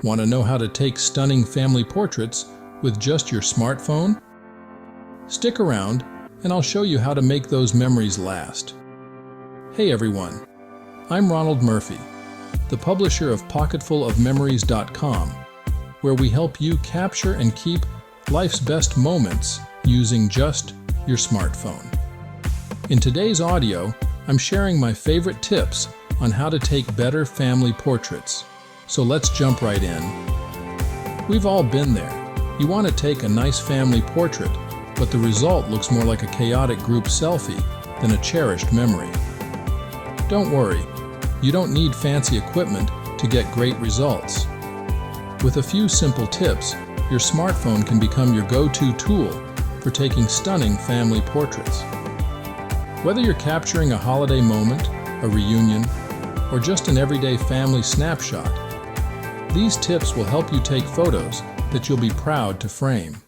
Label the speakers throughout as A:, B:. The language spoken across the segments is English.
A: Want to know how to take stunning family portraits with just your smartphone? Stick around and I'll show you how to make those memories last. Hey everyone, I'm Ronald Murphy, the publisher of pocketfulofmemories.com, where we help you capture and keep life's best moments using just your smartphone. In today's audio, I'm sharing my favorite tips on how to take better family portraits. So let's jump right in. We've all been there. You want to take a nice family portrait, but the result looks more like a chaotic group selfie than a cherished memory. Don't worry, you don't need fancy equipment to get great results. With a few simple tips, your smartphone can become your go-to tool for taking stunning family portraits. Whether you're capturing a holiday moment, a reunion, or just an everyday family snapshot, these tips will help you take photos that you'll be proud to frame.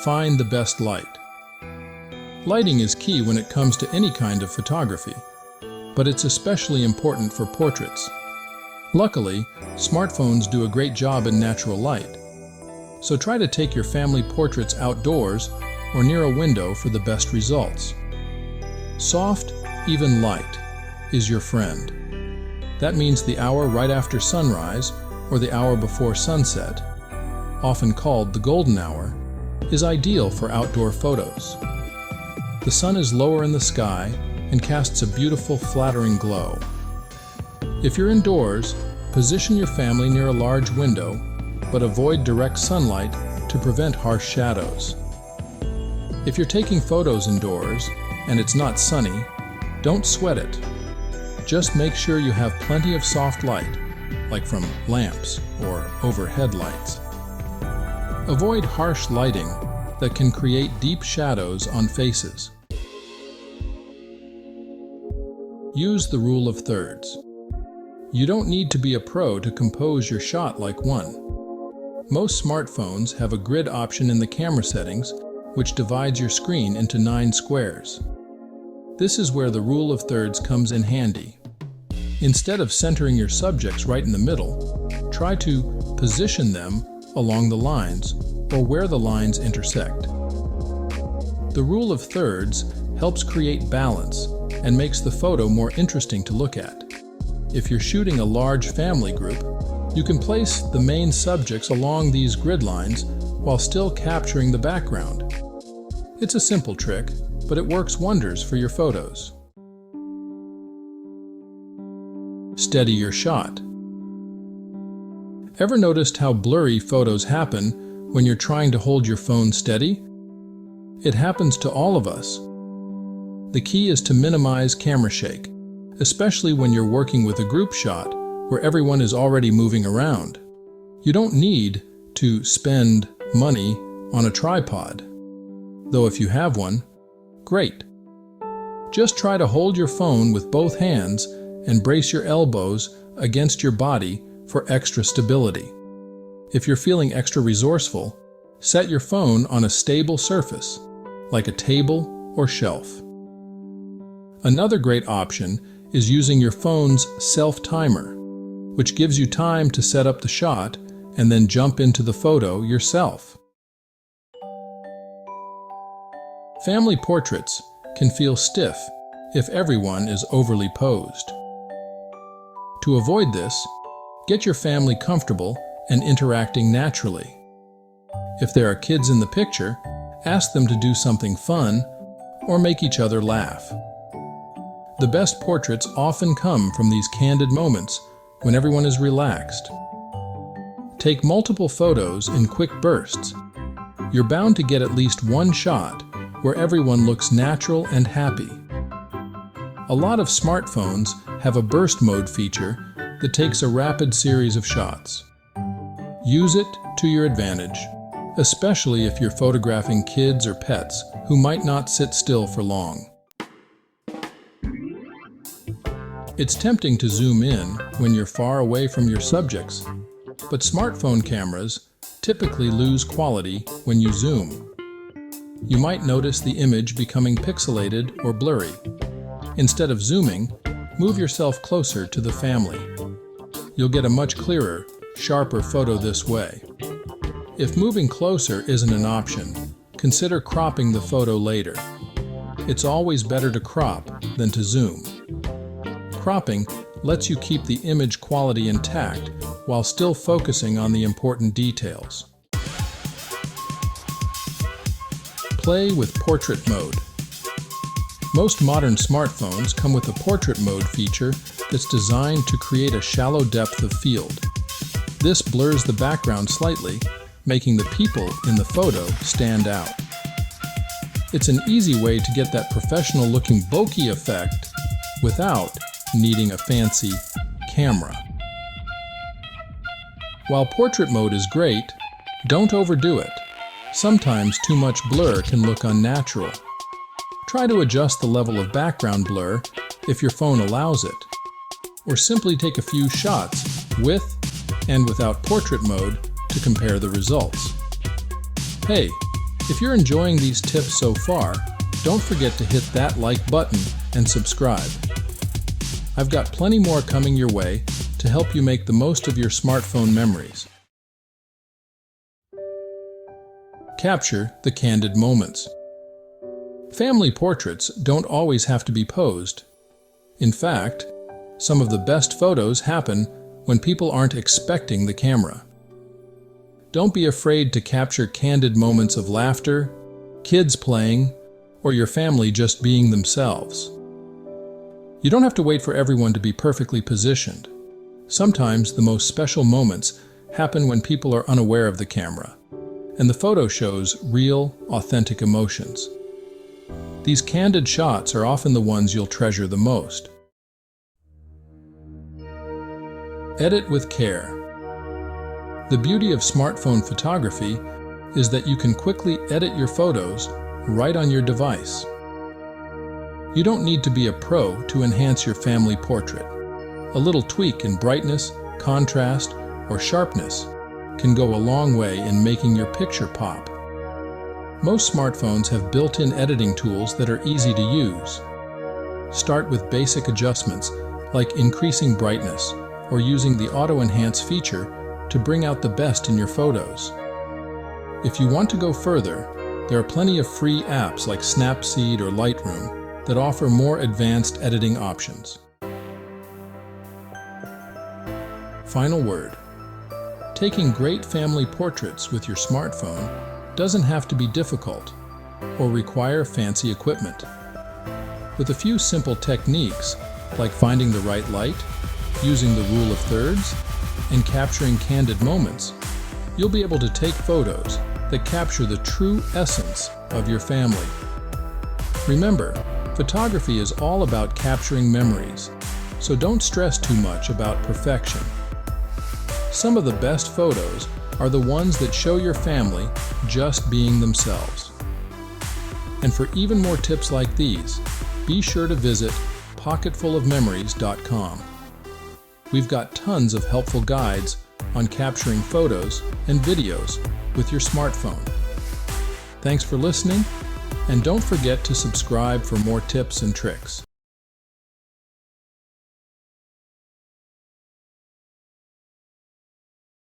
A: Find the best light. Lighting is key when it comes to any kind of photography, but it's especially important for portraits. Luckily, smartphones do a great job in natural light, so try to take your family portraits outdoors or near a window for the best results. Soft, even light is your friend. That means the hour right after sunrise or the hour before sunset, often called the golden hour, is ideal for outdoor photos. The sun is lower in the sky and casts a beautiful, flattering glow. If you're indoors, position your family near a large window, but avoid direct sunlight to prevent harsh shadows. If you're taking photos indoors and it's not sunny, don't sweat it. Just make sure you have plenty of soft light, like from lamps or overhead lights. Avoid harsh lighting that can create deep shadows on faces. Use the rule of thirds. You don't need to be a pro to compose your shot like one. Most smartphones have a grid option in the camera settings, which divides your screen into 9 squares. This is where the rule of thirds comes in handy. Instead of centering your subjects right in the middle, try to position them along the lines or where the lines intersect. The rule of thirds helps create balance and makes the photo more interesting to look at. If you're shooting a large family group, you can place the main subjects along these grid lines while still capturing the background. It's a simple trick, but it works wonders for your photos. Steady your shot. Ever noticed how blurry photos happen when you're trying to hold your phone steady? It happens to all of us. The key is to minimize camera shake, especially when you're working with a group shot where everyone is already moving around. You don't need to spend money on a tripod, though if you have one, great. Just try to hold your phone with both hands and brace your elbows against your body for extra stability. If you're feeling extra resourceful, set your phone on a stable surface, like a table or shelf. Another great option is using your phone's self-timer, which gives you time to set up the shot and then jump into the photo yourself. Family portraits can feel stiff if everyone is overly posed. To avoid this, get your family comfortable and interacting naturally. If there are kids in the picture, ask them to do something fun or make each other laugh. The best portraits often come from these candid moments when everyone is relaxed. Take multiple photos in quick bursts. You're bound to get at least one shot where everyone looks natural and happy. A lot of smartphones have a burst mode feature that takes a rapid series of shots. Use it to your advantage, especially if you're photographing kids or pets who might not sit still for long. It's tempting to zoom in when you're far away from your subjects, but smartphone cameras typically lose quality when you zoom. You might notice the image becoming pixelated or blurry. Instead of zooming, move yourself closer to the family. you'll get a much clearer, sharper photo this way. If moving closer isn't an option, consider cropping the photo later. It's always better to crop than to zoom. Cropping lets you keep the image quality intact while still focusing on the important details. Play with portrait mode. Most modern smartphones come with a portrait mode feature that's designed to create a shallow depth of field. This blurs the background slightly, making the people in the photo stand out. It's an easy way to get that professional-looking bokeh effect without needing a fancy camera. While portrait mode is great, don't overdo it. Sometimes too much blur can look unnatural. Try to adjust the level of background blur if your phone allows it, or simply take a few shots with and without portrait mode to compare the results. Hey, if you're enjoying these tips so far, don't forget to hit that like button and subscribe. I've got plenty more coming your way to help you make the most of your smartphone memories. Capture the candid moments. Family portraits don't always have to be posed. In fact, some of the best photos happen when people aren't expecting the camera. Don't be afraid to capture candid moments of laughter, kids playing, or your family just being themselves. You don't have to wait for everyone to be perfectly positioned. Sometimes the most special moments happen when people are unaware of the camera, and the photo shows real, authentic emotions. These candid shots are often the ones you'll treasure the most. Edit with care. The beauty of smartphone photography is that you can quickly edit your photos right on your device. You don't need to be a pro to enhance your family portrait. A little tweak in brightness, contrast, or sharpness can go a long way in making your picture pop. Most smartphones have built-in editing tools that are easy to use. Start with basic adjustments like increasing brightness or using the Auto Enhance feature to bring out the best in your photos. If you want to go further, there are plenty of free apps like Snapseed or Lightroom that offer more advanced editing options. Final word. Taking great family portraits with your smartphone doesn't have to be difficult or require fancy equipment. With a few simple techniques, like finding the right light, using the rule of thirds, and capturing candid moments, you'll be able to take photos that capture the true essence of your family. Remember, photography is all about capturing memories, so don't stress too much about perfection. Some of the best photos are the ones that show your family just being themselves. And for even more tips like these, be sure to visit pocketfulofmemories.com. We've got tons of helpful guides on capturing photos and videos with your smartphone. Thanks for listening, and don't forget to subscribe for more tips and tricks.